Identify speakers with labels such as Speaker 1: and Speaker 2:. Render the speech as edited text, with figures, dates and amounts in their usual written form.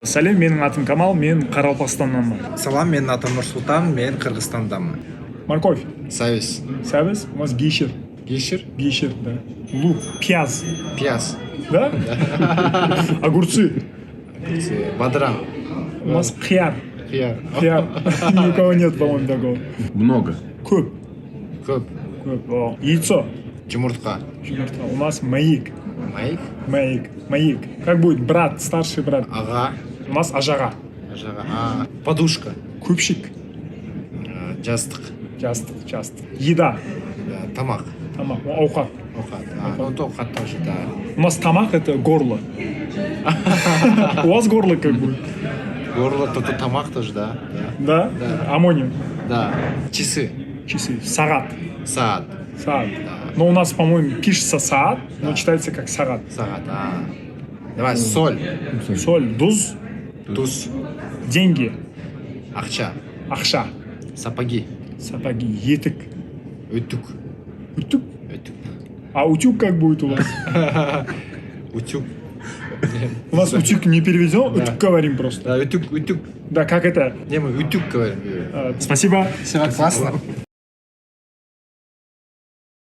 Speaker 1: Сәлем, менің атым Камал, мен Қарақалпақстаннанмын.
Speaker 2: Салам, менің атым Нұрсұлтан, мен Қырғызстандамын.
Speaker 1: Морковь.
Speaker 2: Сәвис.
Speaker 1: Сәбіз, у нас гейшер.
Speaker 2: Гейшер?
Speaker 1: Гейшер, да. Лук, пияз.
Speaker 2: Пияз.
Speaker 1: Да? Огурцы.
Speaker 2: Бадран.
Speaker 1: У нас қияр.
Speaker 2: Қияр.
Speaker 1: Қияр. Ни у кого нет, по-моему, такого.
Speaker 3: Много.
Speaker 1: Көп.
Speaker 2: Көп.
Speaker 1: Көп. О, яйцо.
Speaker 2: Жұмыртқа.
Speaker 1: Жұмыртқа. У нас маяк.
Speaker 2: Майк.
Speaker 1: Маяк. Маяк. Как будет? Брат, старший брат.
Speaker 2: Аға.
Speaker 1: У нас ажаға.
Speaker 2: Ажаға. Подушка.
Speaker 1: Көпшік.
Speaker 2: Жастық.
Speaker 1: Жастық. Еда.
Speaker 2: Тамақ.
Speaker 1: Тамақ. Ауқат.
Speaker 2: Ауқат. Ну, ауқат тоже, да.
Speaker 1: У нас тамақ это горло. У вас горло как будет?
Speaker 2: Горло, то тамақ тоже, да.
Speaker 1: Да?
Speaker 2: Да.
Speaker 1: Амоним.
Speaker 2: Да. Часы.
Speaker 1: Часы. Сағат.
Speaker 2: Саат.
Speaker 1: Сағат. Но у нас, по-моему, пишется саат, но читается как сағат.
Speaker 2: Сағат. Давай, соль.
Speaker 1: Соль. Дуз.
Speaker 2: Туз.
Speaker 1: Деньги.
Speaker 2: Ақша.
Speaker 1: Ақша.
Speaker 2: Сапоги.
Speaker 1: Сапоги. Етік.
Speaker 2: Утюг.
Speaker 1: Утюг.
Speaker 2: Утюг.
Speaker 1: А утюг как будет у вас?
Speaker 2: Утюг.
Speaker 1: У нас утюг не переведен, утюг говорим просто.
Speaker 2: Да, утюг.
Speaker 1: Да, как это?
Speaker 2: Не, мы утюг говорим.
Speaker 1: Спасибо.
Speaker 2: Все классно.